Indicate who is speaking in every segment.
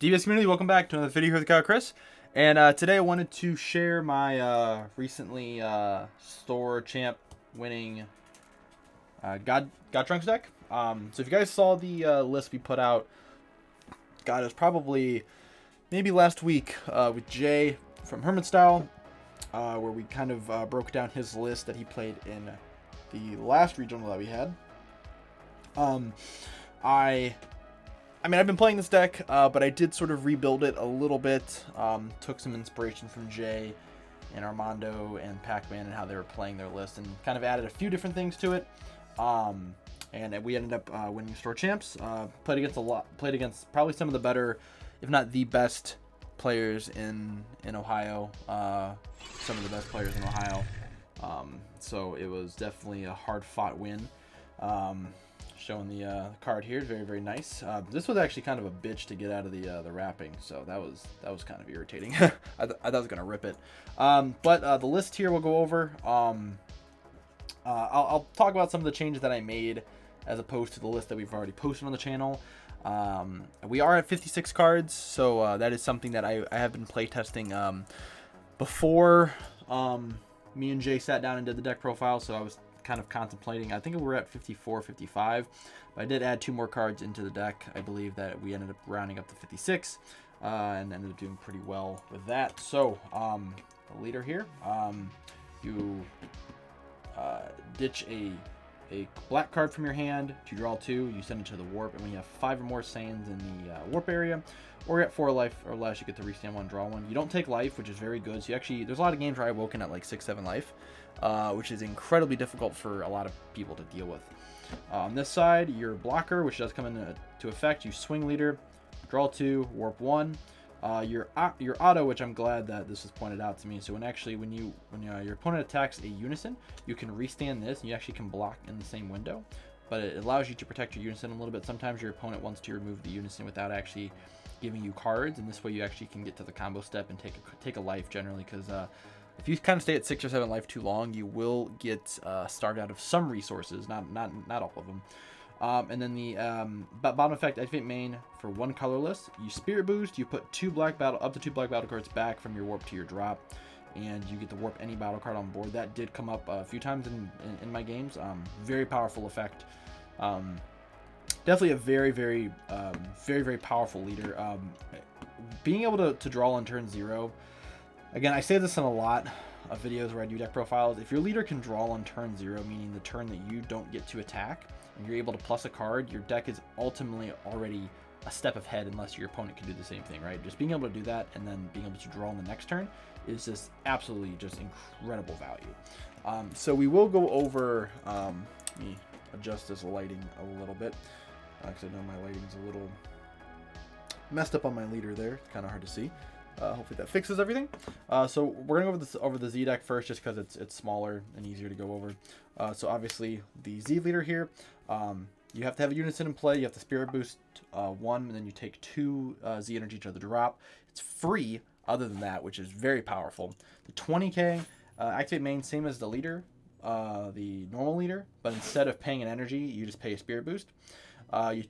Speaker 1: DBS community, welcome back to another video here with Kyle Chris. And today I wanted to share my recently store champ winning God Trunks deck. So if you guys saw the list we put out, God, it was probably maybe last week with Jay from Hermit Style, where we kind of broke down his list that he played in the last regional that we had. I mean, I've been playing this deck, but I did sort of rebuild it a little bit. Took some inspiration from Jay and Armando and Pac-Man and how they were playing their list, and kind of added a few different things to it. And we ended up winning store champs. Played against probably some of the better, if not the best, players in Ohio. Some of the best players in Ohio. So it was definitely a hard-fought win. Showing the card here, very, very nice. This was actually kind of a bitch to get out of the wrapping, so that was kind of irritating. I thought I was gonna rip it, but the list here we'll go over. I'll talk about some of the changes that I made as opposed to the list that we've already posted on the channel. We are at 56 cards, so that is something that I have been playtesting before me and Jay sat down and did the deck profile, so I was kind of contemplating. I think we're at 54, 55, but I did add 2 more cards into the deck. I believe that we ended up rounding up to 56 and ended up doing pretty well with that. So the leader here, you ditch a black card from your hand to draw 2, you send it to the warp, and when you have 5 or more Saiyans in the warp area, or you're at 4 life or less, you get to restand 1, draw 1. You don't take life, which is very good. So you actually, there's a lot of games where I Awoken at like 6, 7 life, which is incredibly difficult for a lot of people to deal with. On this side, your blocker, which does come into effect, you swing leader, draw 2, warp 1. Your auto, which I'm glad that this was pointed out to me. So when your opponent attacks a unison, you can restand this, and you actually can block in the same window. But it allows you to protect your unison a little bit. Sometimes your opponent wants to remove the unison without actually giving you cards, and this way you actually can get to the combo step and take a life generally, because if you kind of stay at 6 or 7 life too long, you will get starved out of some resources, not all of them. And then the bottom effect, activate main for 1 colorless. You spirit boost. You put up to 2 black battle cards back from your warp to your drop, and you get to warp any battle card on board. That did come up a few times in my games. Very powerful effect. Definitely a very, very, very powerful leader. Being able to draw on turn 0. Again, I say this in a lot of videos where I do deck profiles. If your leader can draw on turn 0, meaning the turn that you don't get to attack, and you're able to plus a card, your deck is ultimately already a step ahead unless your opponent can do the same thing, right? Just being able to do that and then being able to draw on the next turn is just absolutely just incredible value. So we will go over, let me adjust this lighting a little bit, because I know my lighting's a little messed up on my leader there. It's kind of hard to see. Hopefully that fixes everything. So we're gonna go over the Z deck first, just because it's smaller and easier to go over. So obviously the Z leader here, you have to have a unison in play. You have to spirit boost 1, and then you take 2 Z energy to the drop. It's free other than that, which is very powerful. The 20k activate main, same as the leader, the normal leader, but instead of paying an energy, you just pay a spirit boost.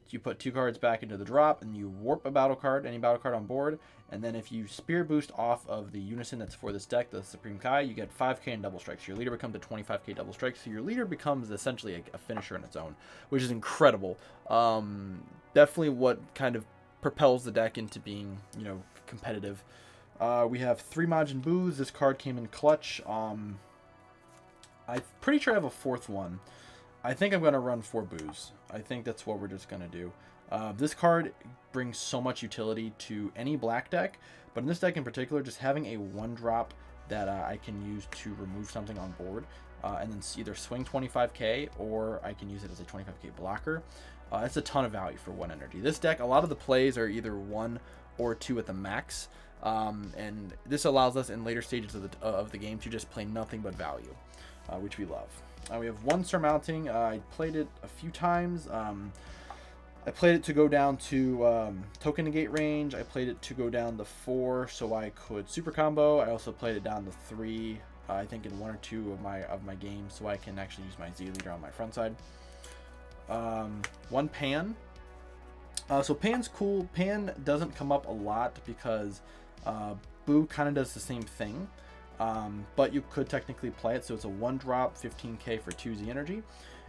Speaker 1: You put 2 cards back into the drop, and you warp a battle card, any battle card on board, and then if you spirit boost off of the unison that's for this deck, the Supreme Kai, you get 5k in double strikes. Your leader becomes a 25k double strike, so your leader becomes essentially a finisher in its own, which is incredible. Definitely what kind of propels the deck into being, competitive. We have 3 Majin Boos. This card came in clutch. I'm pretty sure I have a 4th one. I think I'm going to run 4 Boos. I think that's what we're just going to do. This card brings so much utility to any black deck, but in this deck in particular, just having a 1-drop that I can use to remove something on board, and then either swing 25k, or I can use it as a 25k blocker. It's a ton of value for 1 energy. This deck, a lot of the plays are either 1 or 2 at the max, and this allows us in later stages of the game to just play nothing but value, which we love. We have 1 surmounting. I played it a few times. I played it to go down to token negate range. I played it to go down to 4 so I could super combo. I also played it down to 3, I think in 1 or 2 of my games, so I can actually use my Z leader on my front side. 1 pan. So Pan's cool. Pan doesn't come up a lot because Boo kind of does the same thing, but you could technically play it. So it's a 1-drop, 15k for 2 Z energy,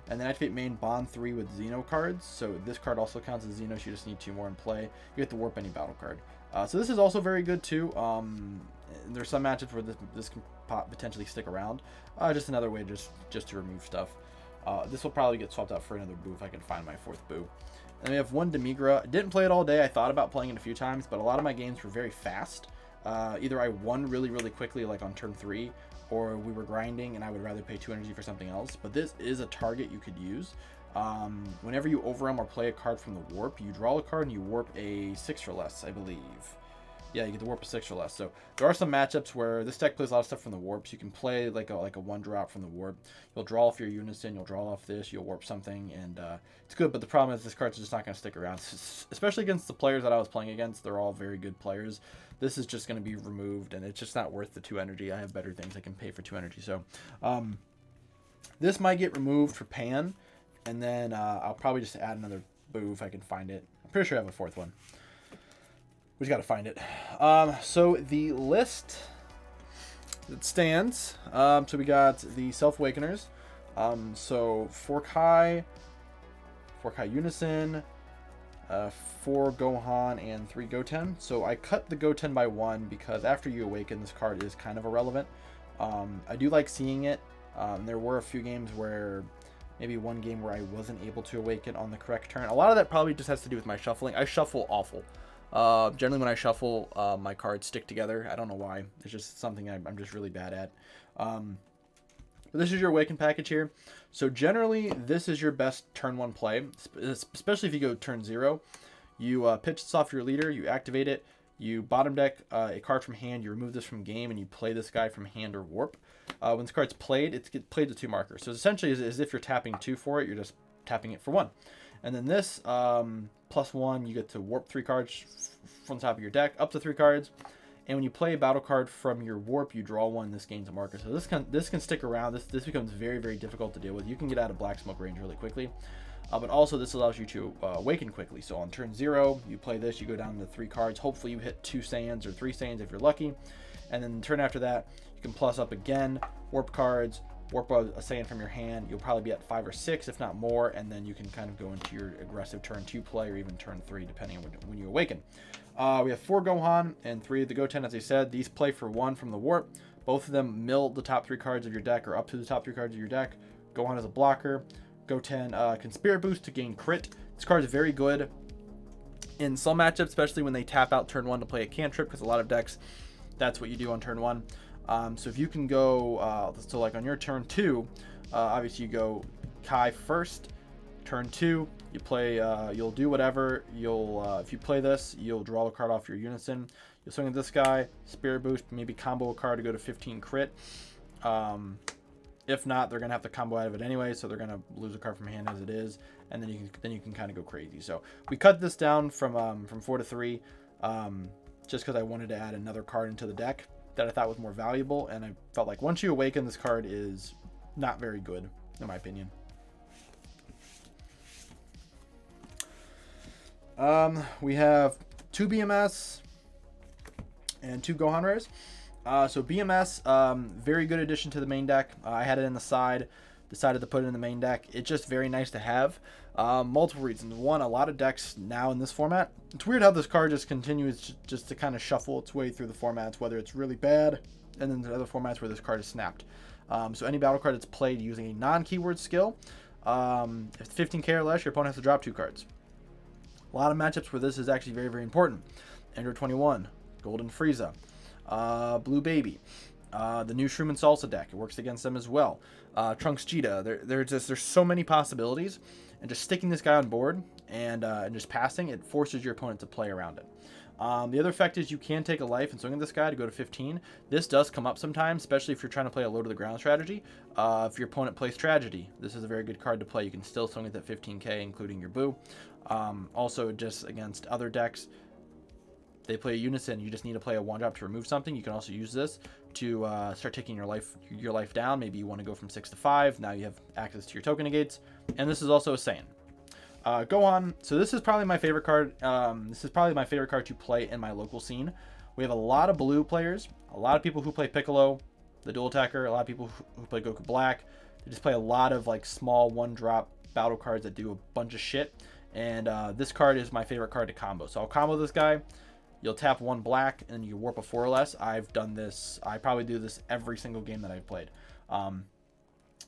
Speaker 1: and then activate main Bond 3 with Xeno cards. So this card also counts as Xeno, so you just need 2 more in play. You get to warp any battle card. So this is also very good too. There's some matchups where this can potentially stick around. Just another way just to remove stuff. This will probably get swapped out for another Boo if I can find my 4th Boo. And we have 1 Demigra. Didn't play it all day. I thought about playing it a few times, but a lot of my games were very fast. Either I won really quickly, like on turn 3, or we were grinding and I would rather pay 2 energy for something else. But this is a target you could use. Whenever you overwhelm or play a card from the warp, you draw a card and you warp a 6 or less, I believe. Yeah, you get to warp a 6 or less. So there are some matchups where this deck plays a lot of stuff from the warps. You can play like a 1-drop from the warp. You'll draw off your unison, you'll draw off this, you'll warp something, and it's good. But the problem is this card's just not going to stick around, especially against the players that I was playing against. They're all very good players. This is just going to be removed, and it's just not worth the 2 energy. I have better things I can pay for 2 energy. So this might get removed for Pan, and then I'll probably just add another Boo if I can find it. I'm pretty sure I have a 4th one. We just got to find it. So the list that stands. So we got the Self-Awakeners. So 4 Kai Unison, 4 Gohan, and 3 Goten. So I cut the Goten by 1 because after you awaken, this card is kind of irrelevant. I do like seeing it. There were a few games where, maybe one game where I wasn't able to awaken on the correct turn. A lot of that probably just has to do with my shuffling. I shuffle awful. Generally when I shuffle, my cards stick together. I don't know why. It's just something I'm just really bad at. But this is your Awaken package here. So generally, this is your best turn 1 play, especially if you go turn 0. You pitch this off your leader, you activate it, you bottom deck a card from hand, you remove this from game, and you play this guy from hand or warp. When this card's played, it gets played to 2 markers. So essentially, as if you're tapping 2 for it, you're just tapping it for 1. And then this, +1, you get to warp 3 cards from the top of your deck, up to 3 cards. And when you play a battle card from your warp, you draw 1. This gains a marker. So this can stick around. This becomes very difficult to deal with. You can get out of black smoke range really quickly. But also this allows you to awaken quickly. So on turn 0, you play this, you go down to 3 cards. Hopefully you hit 2 Saiyans or 3 Saiyans if you're lucky. And then the turn after that, you can plus up again, warp cards, warp a Saiyan from your hand. You'll probably be at 5 or 6, if not more, and then you can kind of go into your aggressive turn 2 play or even turn 3, depending on when you awaken. We have 4 Gohan and 3 of the Goten, as I said. These play for 1 from the warp. Both of them mill the top 3 cards of your deck or up to the top 3 cards of your deck. Gohan is a blocker. Goten can Spirit Boost to gain crit. This card is very good in some matchups, especially when they tap out turn 1 to play a cantrip, because a lot of decks, that's what you do on turn 1. So if you can go, so like on your turn 2, obviously you go Kai first. Turn 2, you play, you'll do whatever. If you play this, you'll draw a card off your unison. You'll swing at this guy, Spirit Boost, maybe combo a card to go to 15 crit. If not, they're gonna have to combo out of it anyway, so they're gonna lose a card from hand as it is, and then you can kind of go crazy. So we cut this down from 4 to 3, just because I wanted to add another card into the deck that I thought was more valuable, and I felt like once you awaken, this card is not very good, in my opinion. We have 2 BMS and 2 Gohan rares. So BMS, very good addition to the main deck. I had it in the side, decided to put it in the main deck. It's just very nice to have. Multiple reasons. One, a lot of decks now in this format. It's weird how this card just continues just to kind of shuffle its way through the formats, whether it's really bad, and then the other formats where this card is snapped. So any battle card that's played using a non-keyword skill, if it's 15k or less, your opponent has to drop 2 cards. A lot of matchups where this is actually very important. Android 21, Golden Frieza, Blue Baby, the new Shroom and Salsa deck. It works against them as well. Trunks Cheetah. There's so many possibilities, and just sticking this guy on board and just passing, it forces your opponent to play around it. The other effect is you can take a life and swing at this guy to go to 15. This does come up sometimes, especially if you're trying to play a low to the ground strategy. If your opponent plays Tragedy, this is a very good card to play. You can still swing at that 15k, including your Boo. Also, just against other decks, they play a unison. You just need to play a 1-drop to remove something. You can also use this to start taking your life down. Maybe you want to go from 6 to 5. Now you have access to your token negates. And this is also a Saiyan. Go on. So this is probably my favorite card. This is probably my favorite card to play in my local scene. We have a lot of blue players, a lot of people who play Piccolo, the dual attacker, a lot of people who play Goku Black. They just play a lot of like small 1-drop battle cards that do a bunch of shit. And this card is my favorite card to combo. So I'll combo this guy. You'll tap 1 black and you warp a 4 or less. I've done this. I probably do this every single game that I've played.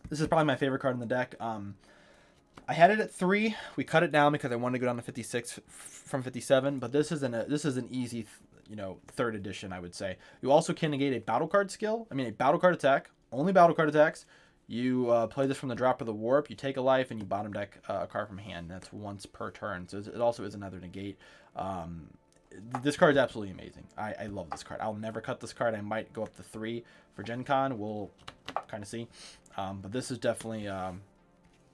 Speaker 1: This is probably my favorite card in the deck. I had it at 3. We cut it down because I wanted to go down to 56 from 57. But this is an easy, you know, 3rd edition, I would say. You also can negate a battle card skill. I mean, a battle card attack. Only battle card attacks. You play this from the drop of the warp. You take a life and you bottom deck a card from hand. That's once per turn. So it also is another negate. This card is absolutely amazing. I love this card. I'll never cut this card. I might go up to 3 for Gen Con. We'll kind of see. But this is definitely a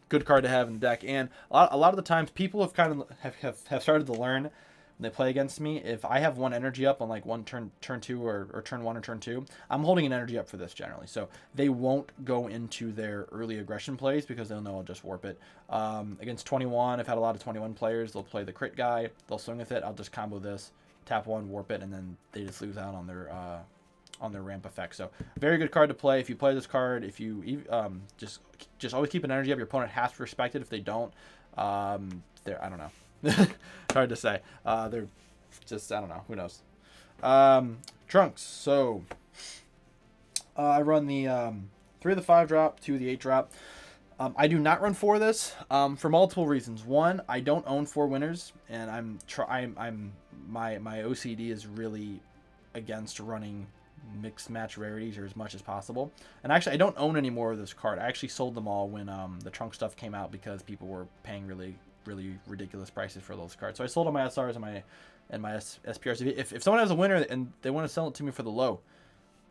Speaker 1: good card to have in the deck. And a lot of the times people have kind of have started to learn when they play against me. If I have 1 energy up on like turn 2 or turn 1 or turn 2, I'm holding an energy up for this generally. So they won't go into their early aggression plays because they'll know I'll just warp it. Against 21, I've had a lot of 21 players. They'll play the crit guy. They'll swing with it. I'll just combo this, tap 1, warp it, and then they just lose out on their ramp effect. So very good card to play. If you play this card, if you just always keep an energy up. Your opponent has to respect it. If they don't, I don't know. Hard to say. They're just, I don't know. Who knows? Trunks. So I run the 3 of the 5 drop, 2 of the 8 drop. I do not run 4 of this for multiple reasons. One, I don't own 4 winners, and my OCD is really against running mixed match rarities or as much as possible. And actually, I don't own any more of this card. I actually sold them all when the trunk stuff came out because people were paying really ridiculous prices for those cards. So I sold all my SRs and my SPRs. If someone has a winner and they want to sell it to me for the low,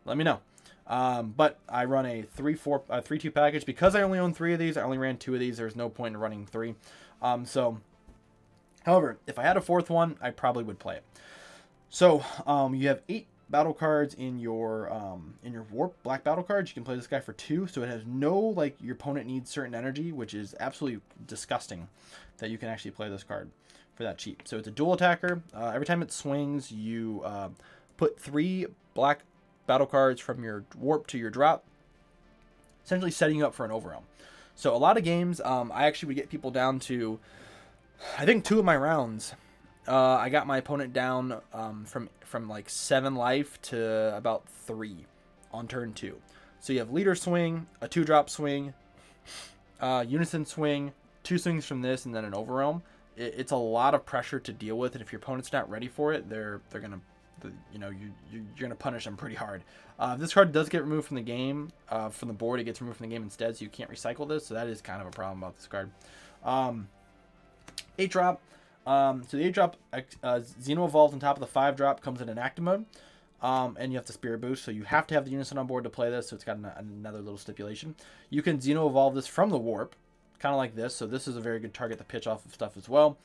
Speaker 1: let me know. But I run a 3-2 package because I only own 3 of these. I only ran 2 of these. There's no point in running 3. However, if I had a 4th one, I probably would play it. So you have 8 battle cards in your warp black battle cards. You can play this guy for 2, so it has no like your opponent needs certain energy, which is absolutely disgusting that you can actually play this card for that cheap. So it's a dual attacker. Every time it swings, you put 3 black battle cards from your warp to your drop, essentially setting you up for an overwhelm. So a lot of games, I actually would get people down to, I think 2 of my rounds, I got my opponent down from like 7 life to about 3 on turn 2. So you have leader swing, a 2-drop swing, unison swing, 2 swings from this, and then an overwhelm. It's a lot of pressure to deal with, and if your opponent's not ready for it, they're gonna, you know, you're gonna punish them pretty hard. This card does get removed from the game, from the board. It gets removed from the game instead, so you can't recycle this. So that is kind of a problem about this card. 8-drop. So the 8-drop, Xeno evolves on top of the 5-drop, comes in active mode, and you have to Spirit Boost, so you have to have the Unison on board to play this, so it's got another little stipulation. You can Xeno evolve this from the Warp, kind of like this, so this is a very good target to pitch off of stuff as well.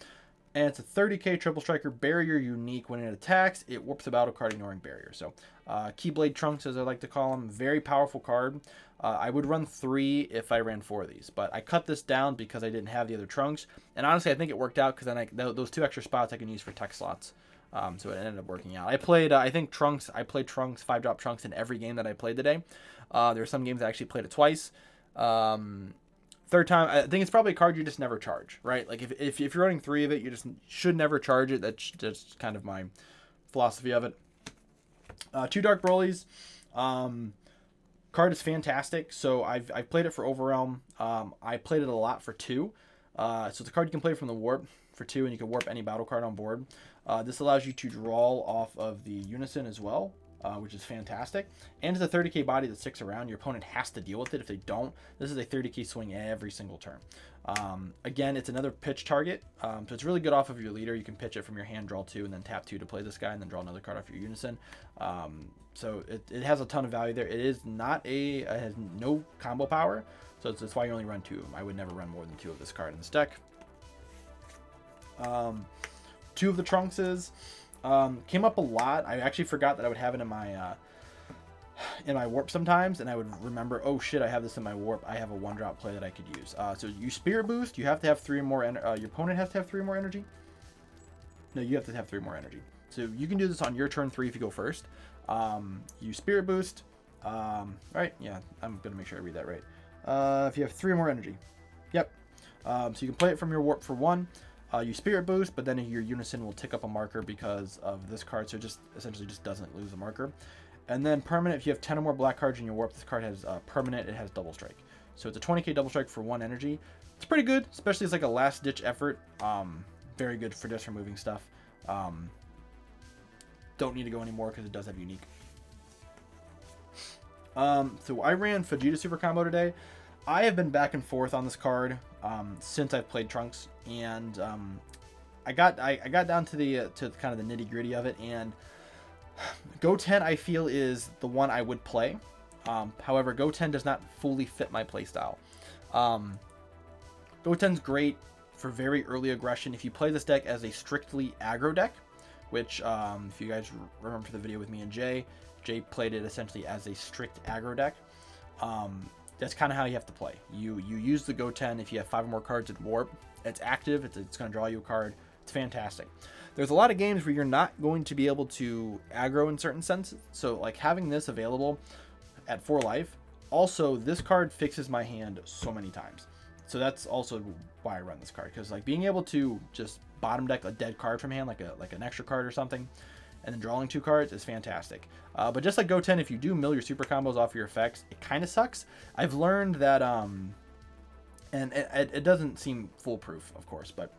Speaker 1: And it's a 30k triple striker barrier unique. When it attacks, it warps a battle card ignoring barrier. So Keyblade Trunks, as I like to call them, very powerful card. I would run 3 if I ran 4 of these, but I cut this down because I didn't have the other Trunks. And honestly, I think it worked out because then those 2 extra spots I can use for tech slots. So it ended up working out. I played, I think Trunks, 5-drop Trunks in every game that I played today. There are some games I actually played it twice. Third time, I think it's probably a card you just never charge, right? Like if you're running 3 of it, you just should never charge it. That's just kind of my philosophy of it. 2 Dark Broly's. Card is fantastic. So I've played it for Overwhelm. I played it a lot for 2. So it's a card you can play from the Warp for 2, and you can warp any battle card on board. This allows you to draw off of the Unison as well, which is fantastic. And it's a 30k body that sticks around. Your opponent has to deal with it. If they don't, this is a 30k swing every single turn. Again, it's another pitch target. So it's really good off of your leader. You can pitch it from your hand, draw 2, and then tap 2 to play this guy, and then draw another card off your Unison. So it has a ton of value there. It is not it has no combo power. So that's why you only run 2 of them. I would never run more than 2 of this card in this deck. 2 of the Trunkses. Came up a lot. I actually forgot that I would have it in my in my warp sometimes, and I would remember, oh shit, I have this in my warp. I have a 1-drop play that I could use. So you spirit boost. You have to have 3 more. Your opponent has to have 3 more energy. No, you have to have 3 more energy. So you can do this on your turn 3 if you go first. You spirit boost. Right? Yeah, I'm gonna make sure I read that right. If you have 3 more energy. Yep. So you can play it from your warp for 1. You spirit boost, but then your unison will tick up a marker because of this card, so it just essentially just doesn't lose a marker. And then permanent, if you have 10 or more black cards in your warp, this card has permanent, it has double strike. So it's a 20k double strike for 1 energy. It's pretty good, especially as like a last ditch effort. Very good for just removing stuff. Don't need to go anymore because it does have unique. So I ran Vegeta Super Combo today. I have been back and forth on this card since I've played Trunks, and I got down to the to kind of the nitty gritty of it, and Goten I feel is the one I would play. However, Goten does not fully fit my playstyle. Goten's great for very early aggression. If you play this deck as a strictly aggro deck, which if you guys remember the video with me and Jay played it essentially as a strict aggro deck. That's kind of how you have to play. You use the Goten if you have 5 or more cards at warp. It's active. It's going to draw you a card. It's fantastic. There's a lot of games where you're not going to be able to aggro in certain senses. So like having this available at 4 life. Also, this card fixes my hand so many times. So that's also why I run this card, because like being able to just bottom deck a dead card from hand, like an extra card or something, and then drawing 2 cards is fantastic. But just like Goten, if you do mill your super combos off your effects, it kind of sucks. I've learned that, and it doesn't seem foolproof, of course, but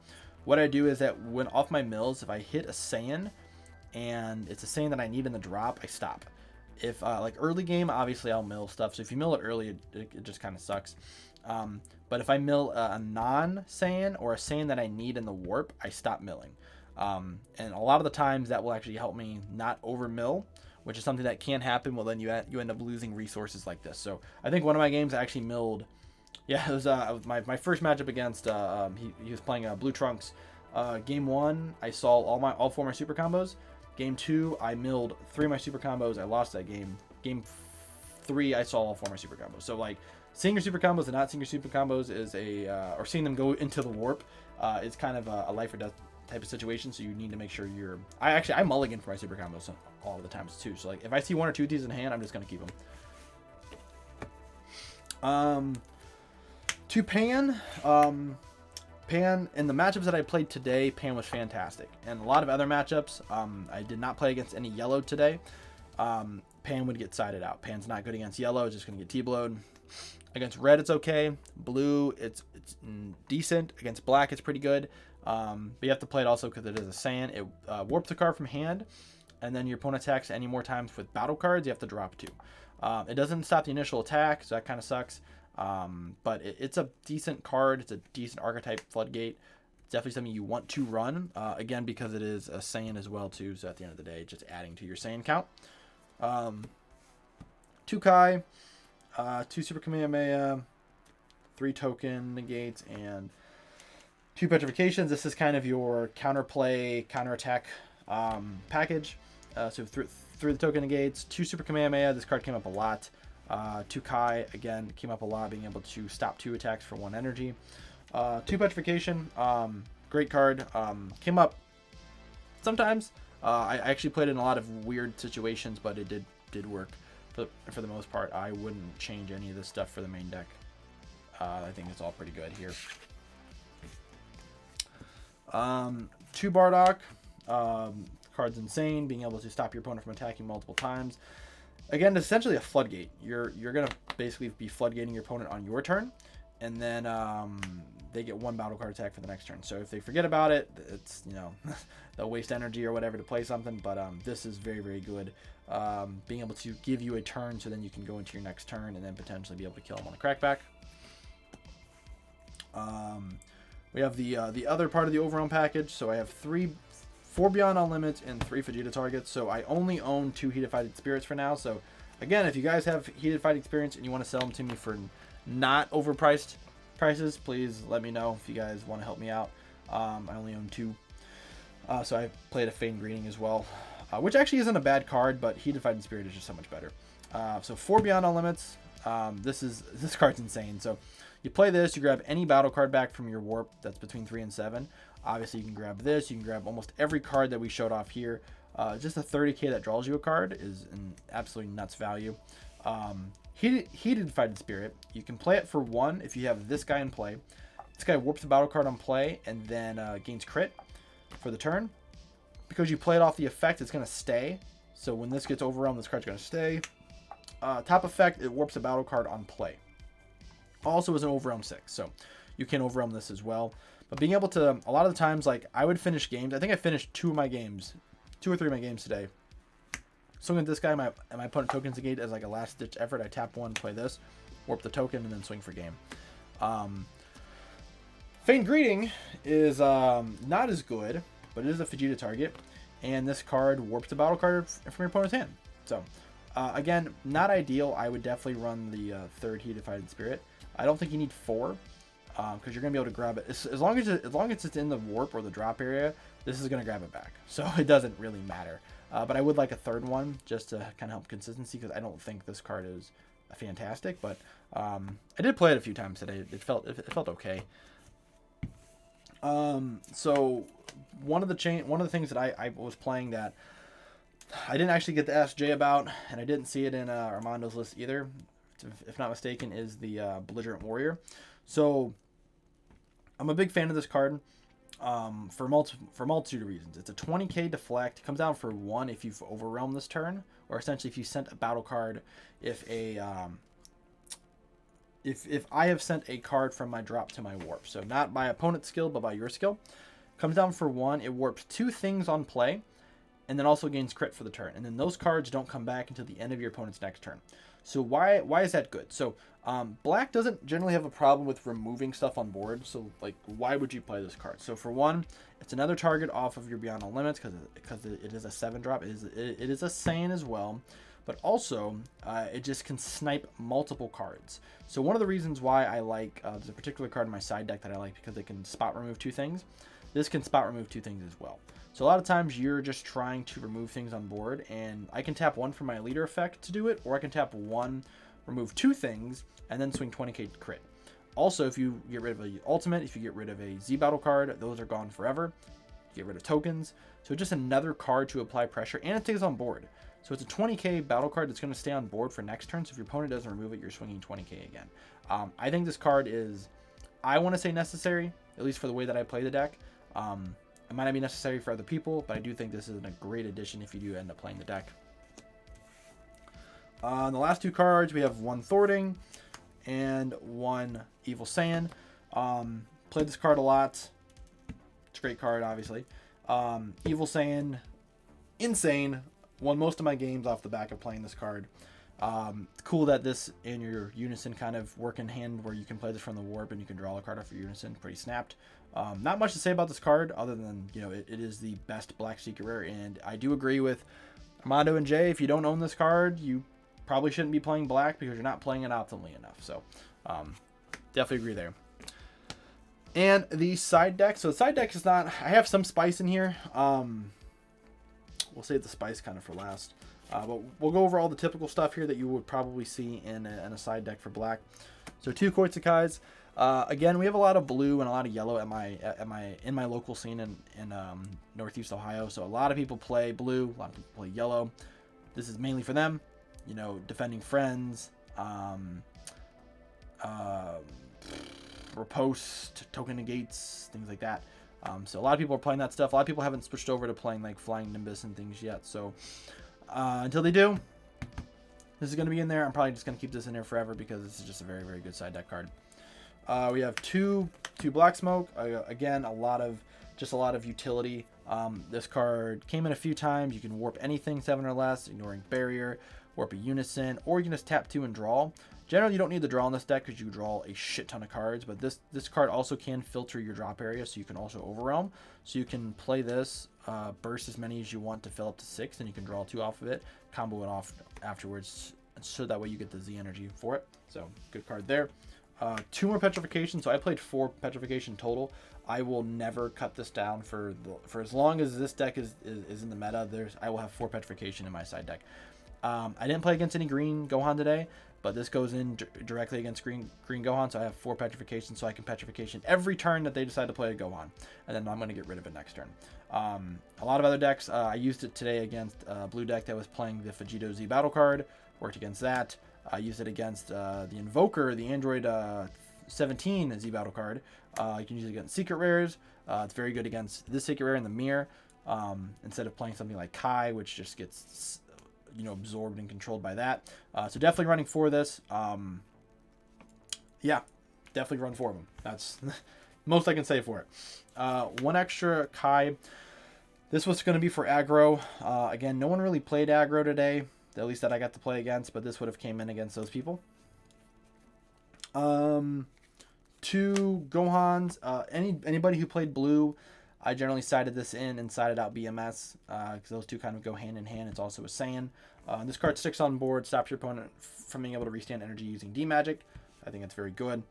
Speaker 1: what I do is that when off my mills, if I hit a Saiyan, and it's a Saiyan that I need in the drop, I stop. If, like early game, obviously I'll mill stuff, so if you mill it early, it just kind of sucks. But if I mill a non-Saiyan, or a Saiyan that I need in the warp, I stop milling. And a lot of the times that will actually help me not over mill, which is something that can happen. Well, then you end up losing resources like this. So I think one of my games I actually milled. Yeah, it was my first matchup against he was playing Blue Trunks. Game 1 I saw all 4 of my super combos. Game 2 I milled 3 of my super combos. I lost that game. Game 3 I saw all 4 of my super combos. So like seeing your super combos and not seeing your super combos is or seeing them go into the warp is kind of a life or death type of situation. So you need to make sure you're. I mulligan for my super combos all the times too. So like if I see 1 or 2 of these in hand, I'm just gonna keep them. To Pan, Pan in the matchups that I played today, Pan was fantastic. And a lot of other matchups, I did not play against any yellow today. Pan would get sided out. Pan's not good against yellow; it's just gonna get T-blowed. Against red, it's okay. Blue, it's decent. Against black, it's pretty good. But you have to play it also because it is a Saiyan. It warps a card from hand, and then your opponent attacks any more times with battle cards, you have to drop 2. It doesn't stop the initial attack, so that kind of sucks. But it's a decent card. It's a decent archetype floodgate. It's definitely something you want to run, again, because it is a Saiyan as well, too. So at the end of the day, just adding to your Saiyan count. 2 Kai, 2 Super Kamehameha, 3 token negates, and 2 petrifications. This is kind of your counterplay, counterattack package. So through the token negates, 2 Super Kamehameha. This card came up a lot. 2 Kai, again, came up a lot, being able to stop 2 attacks for 1 energy. 2 petrification, great card. Came up sometimes. I actually played it in a lot of weird situations, but it did work for the most part. I wouldn't change any of this stuff for the main deck. I think it's all pretty good here. 2 Bardock. Card's insane, being able to stop your opponent from attacking multiple times. Again, it's essentially a floodgate. You're gonna basically be floodgating your opponent on your turn, and then they get 1 battle card attack for the next turn. So if they forget about it, it's, you know, they'll waste energy or whatever to play something. But this is very, very good. Being able to give you a turn, so then you can go into your next turn and then potentially be able to kill them on a crackback. We have the other part of the overwhelm package. So I have 4 Beyond Unlimits and 3 Vegeta targets. So I only own 2 Heated Fighting Spirits for now. So again, if you guys have Heated Fighting Spirits and you want to sell them to me for not overpriced prices, please let me know if you guys want to help me out. I only own 2. So I played a Feigned Greeting as well, which actually isn't a bad card, but Heated Fighting Spirit is just so much better. So 4 Beyond All Limits. This card's insane. So you play this, you grab any battle card back from your warp that's between 3 and 7. Obviously, you can grab this. You can grab almost every card that we showed off here. Just a 30k that draws you a card is an absolutely nuts value. Heated Fighting Spirit. You can play it for 1 if you have this guy in play. This guy warps a battle card on play and then gains crit for the turn. Because you played off the effect, it's going to stay. So when this gets overwhelmed, this card's going to stay. Top effect, it warps a battle card on play. Also is an overwhelm 6, so you can overwhelm this as well. But being able to, a lot of the times, like, I would finish games. I think I finished 2 or 3 of my games today. Swing at this guy, my opponent tokens negate as like a last ditch effort. I tap 1, play this, warp the token, and then swing for game. Feigned Greeting is not as good, but it is a Vegeta target, and this card warps a battle card from your opponent's hand. So, again, not ideal. I would definitely run the 3rd Heated Fighting Spirit. I don't think you need 4, because you're gonna be able to grab it as long as it's in the warp or the drop area. This is gonna grab it back, so it doesn't really matter. But I would like a 3rd one just to kind of help consistency, because I don't think this card is fantastic. But I did play it a few times today. It felt okay. So one of the things that I was playing that I didn't actually get to ask Jay about, and I didn't see it in Armando's list either, if not mistaken, is the Belligerent Warrior. So I'm a big fan of this card for multitude of reasons. It's a 20k deflect. It comes down for 1 if you've overwhelmed this turn, or essentially if you sent a battle card. If I have sent a card from my drop to my warp, so not by opponent's skill but by your skill, comes down for 1. It warps 2 things on play, and then also gains crit for the turn. And then those cards don't come back until the end of your opponent's next turn. So why is that good? So black doesn't generally have a problem with removing stuff on board. So like, why would you play this card? So for 1, it's another target off of your Beyond All Limits because it is a 7 drop. It is a Saiyan as well. But also, it just can snipe multiple cards. So one of the reasons why I like, there's a particular card in my side deck that I like because it can spot remove 2 things. This can spot remove 2 things as well. So a lot of times you're just trying to remove things on board, and I can tap 1 for my leader effect to do it, or I can tap 1, remove 2 things, and then swing 20k crit. Also, if you get rid of a ultimate, if you get rid of a Z battle card, those are gone forever. Get rid of tokens. So just another card to apply pressure, and it stays on board. So it's a 20k battle card that's going to stay on board for next turn. So if your opponent doesn't remove it, you're swinging 20k again. I think this card is, I want to say necessary, at least for the way that I play the deck. It might not be necessary for other people, but I do think this is a great addition if you do end up playing the deck. On the last 2 cards, we have 1 Thwarting and 1 Evil Saiyan. Played this card a lot. It's a great card, obviously. Evil Saiyan, insane. Won most of my games off the back of playing this card. Cool that this and your Unison kind of work in hand, where you can play this from the warp and you can draw a card off your Unison. Pretty snapped. Not much to say about this card other than, you know, it is the best Black Secret Rare, and I do agree with Armando and Jay. If you don't own this card, you probably shouldn't be playing black because you're not playing it optimally enough. So definitely agree there. And the side deck. So the side deck is not, I have some spice in here. We'll save the spice kind of for last. But we'll go over all the typical stuff here that you would probably see in a side deck for black. So 2 Koitsukais. Again, we have a lot of blue and a lot of yellow in my local scene in Northeast Ohio. So a lot of people play blue, a lot of people play yellow. This is mainly for them, you know, defending friends, riposte, token negates, things like that. So a lot of people are playing that stuff. A lot of people haven't switched over to playing like Flying Nimbus and things yet. So until they do, this is going to be in there. I'm probably just going to keep this in there forever because this is just a very, very good side deck card. We have two Black Smoke. Again, a lot of utility. This card came in a few times. You can warp anything 7 or less, ignoring barrier, warp a Unison, or you can just tap 2 and draw. Generally, you don't need the draw in this deck because you draw a shit ton of cards, but this card also can filter your drop area, so you can also overwhelm. So you can play this, burst as many as you want to fill up to 6, and you can draw 2 off of it, combo it off afterwards, so that way you get the Z energy for it. So good card there. 2 more Petrification. So I played 4 Petrification total. I will never cut this down for as long as this deck is in the meta. I will have 4 Petrification in my side deck. I didn't play against any green Gohan today, but this goes in directly against green Gohan, so I have 4 petrification, so I can petrification every turn that they decide to play a Gohan, and then I'm going to get rid of it next turn. A lot of other decks, I used it today against a blue deck that was playing the Vegito Z battle card, worked against that. I used it against the Invoker, the Android 17 Z battle card. You can use it against secret rares. It's very good against this secret rare and the mirror, instead of playing something like Kai, which just gets absorbed and controlled by that. So definitely running for this. Yeah, definitely run for them. That's most I can say for it. 1 extra Kai. This was going to be for aggro. Again, no one really played aggro today, at least that I got to play against, but this would have came in against those people. 2 Gohans. Anybody who played blue, I generally sided this in and sided out BMS, because those two kind of go hand in hand. It's also a Saiyan. This card sticks on board, stops your opponent from being able to restand energy using D-Magic. I think it's very good.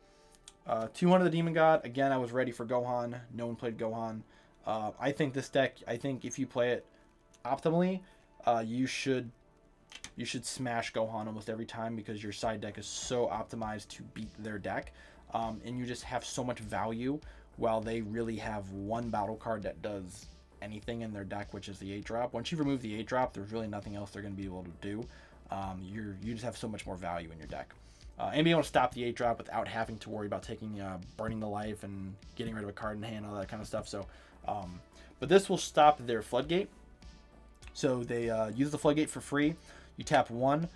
Speaker 1: 200 the Demon God. Again, I was ready for Gohan. No one played Gohan. I think this deck, if you play it optimally, you should smash Gohan almost every time, because your side deck is so optimized to beat their deck. And you just have so much value, while they really have 1 battle card that does anything in their deck, which is the 8-drop. Once you remove the 8-drop, there's really nothing else they're going to be able to do. You just have so much more value in your deck. And being able to stop the 8-drop without having to worry about taking burning the life and getting rid of a card in hand, all that kind of stuff. So, but this will stop their Floodgate. So they use the Floodgate for free. You tap 1,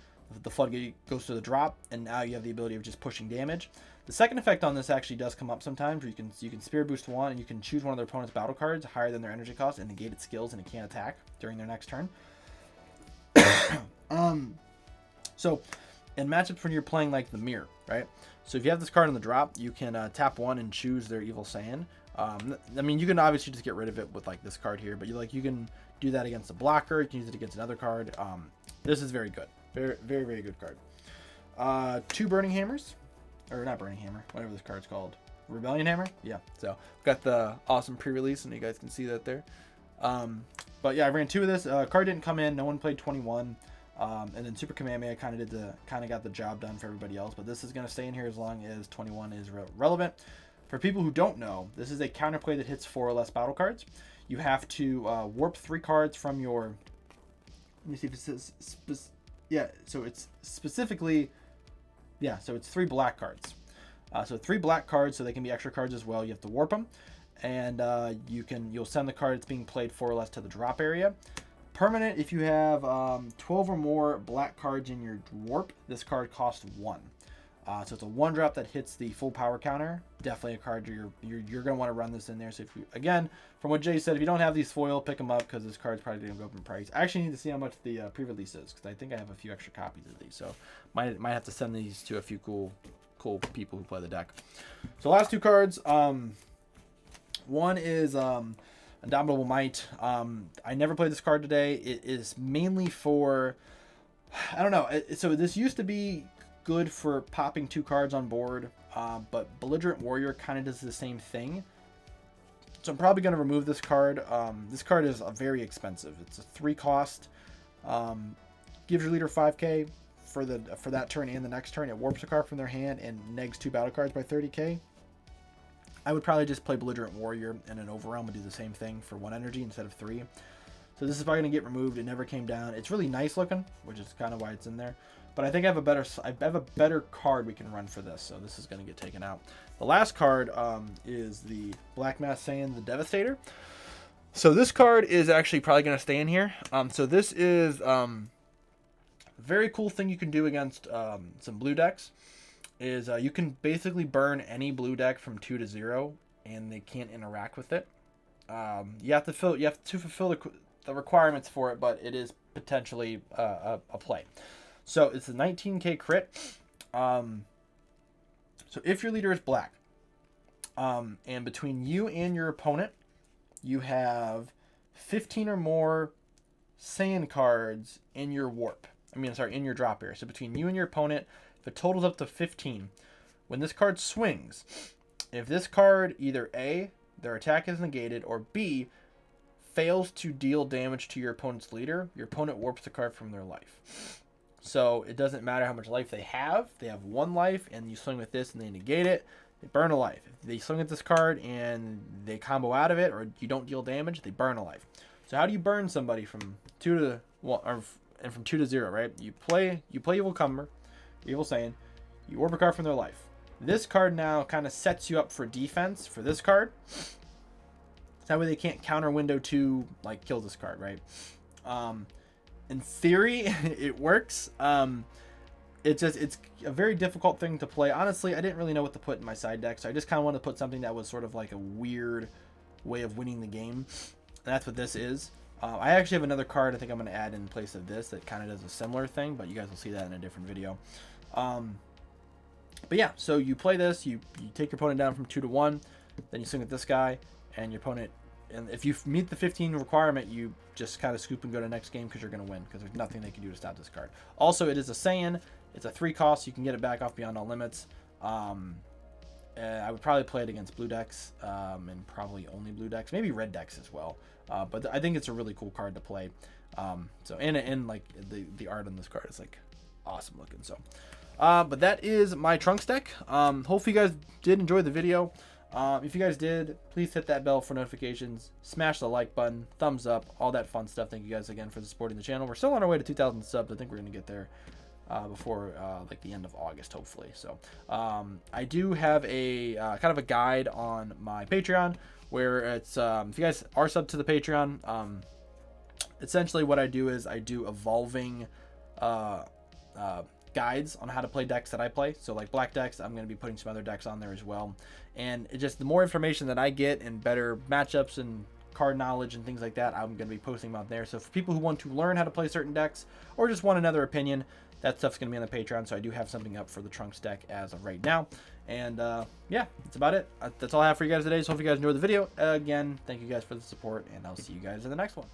Speaker 1: the Floodgate goes to the drop, and now you have the ability of just pushing damage. The second effect on this actually does come up sometimes, where you can Spirit Boost 1, and you can choose one of their opponent's battle cards higher than their energy cost and negate its skills, and it can't attack during their next turn. So in matchups when you're playing like the mirror, right? So if you have this card on the drop, you can tap 1 and choose their Evil Saiyan. I mean, you can obviously just get rid of it with like this card here, but you can do that against a blocker. You can use it against another card. This is very good. Very, very, very good card. 2 Burning Hammers. Or not Burning Hammer, whatever this card's called. Rebellion Hammer? Yeah. So got the awesome pre-release, and you guys can see that there. But yeah, I ran 2 of this. Card didn't come in. No one played 21. And then Super Kamehameha kind of got the job done for everybody else. But this is going to stay in here as long as 21 is relevant. For people who don't know, this is a counterplay that hits 4 or less battle cards. You have to warp 3 cards from your... Let me see if it says... Yeah, so it's specifically... Yeah, so it's 3 black cards. So 3 black cards, so they can be extra cards as well. You have to warp them, and you'll send the card that's being played 4 or less to the drop area. Permanent, if you have 12 or more black cards in your warp, this card costs 1. So it's a 1-drop that hits the full power counter. Definitely a card you're going to want to run this in there. So if you, again, from what Jay said, if you don't have these foil, pick them up, because this card's probably going to go up in price. I actually need to see how much the pre-release is, because I think I have a few extra copies of these. So might have to send these to a few cool people who play the deck. So last 2 cards. One is Indomitable Might. I never played this card today. It is mainly for, I don't know. So this used to be good for popping 2 cards on board, but Belligerent Warrior kind of does the same thing. So I'm probably going to remove this card. This card is very expensive. It's a 3 cost. Gives your leader 5k for that turn and the next turn. It warps a card from their hand and negs 2 battle cards by 30k. I would probably just play Belligerent Warrior in an Overrealm and do the same thing for 1 energy instead of 3. So this is probably going to get removed. It never came down. It's really nice looking, which is kind of why it's in there. But I think I have a better card we can run for this, so this is going to get taken out. The last card is the Black Mass Saiyan, the Devastator. So this card is actually probably going to stay in here. So this is a very cool thing you can do against some blue decks. Is you can basically burn any blue deck from 2 to 0, and they can't interact with it. You have to fulfill the requirements for it, but it is potentially a play. So it's a 19k crit. So if your leader is black, and between you and your opponent, you have 15 or more Saiyan cards in your warp. In your drop area. So between you and your opponent, if it totals up to 15, when this card swings, if this card either A, their attack is negated, or B, fails to deal damage to your opponent's leader, your opponent warps the card from their life. So it doesn't matter how much life they have. They have 1 life, and you swing with this and they negate it. They burn a life. If they swing at this card and they combo out of it, or you don't deal damage, they burn a life. So how do you burn somebody from 2 to 1, and from 2 to 0, right? You play Evil Cumber, Evil Saiyan. You orb a card from their life. This card now kind of sets you up for defense for this card. That way they can't counter window 2, like, kill this card, right? In theory, it works. It's a very difficult thing to play. Honestly, I didn't really know what to put in my side deck, so I just kind of wanted to put something that was sort of like a weird way of winning the game. And that's what this is. I actually have another card I think I'm going to add in place of this that kind of does a similar thing, but you guys will see that in a different video. But yeah, so you play this, you take your opponent down from 2 to 1, then you swing at this guy, and your opponent, and if you meet the 15 requirement, you just kind of scoop and go to the next game because you're going to win, because there's nothing they can do to stop this card. Also, it is a Saiyan. It's a 3 cost. You can get it back off Beyond All Limits. I would probably play it against blue decks, and probably only blue decks, maybe red decks as well. But I think it's a really cool card to play. So and like the art on this card is like awesome looking. So, but that is my Trunks deck. Hopefully you guys did enjoy the video. If you guys did, please hit that bell for notifications, smash the like button, thumbs up, all that fun stuff. Thank you guys again for supporting the channel. We're still on our way to 2,000 subs. I think we're gonna get there before like the end of August, hopefully. So I do have a kind of a guide on my Patreon where it's if you guys are subbed to the Patreon, essentially what I do is I do evolving guides on how to play decks that I play. So like black decks, I'm going to be putting some other decks on there as well. And it just, the more information that I get and better matchups and card knowledge and things like that, I'm going to be posting them out there. So for people who want to learn how to play certain decks or just want another opinion, that stuff's going to be on the Patreon. So I do have something up for the Trunks deck as of right now. And yeah, that's about it. That's all I have for you guys today. So hope you guys enjoyed the video. Again, thank you guys for the support, and I'll see you guys in the next one.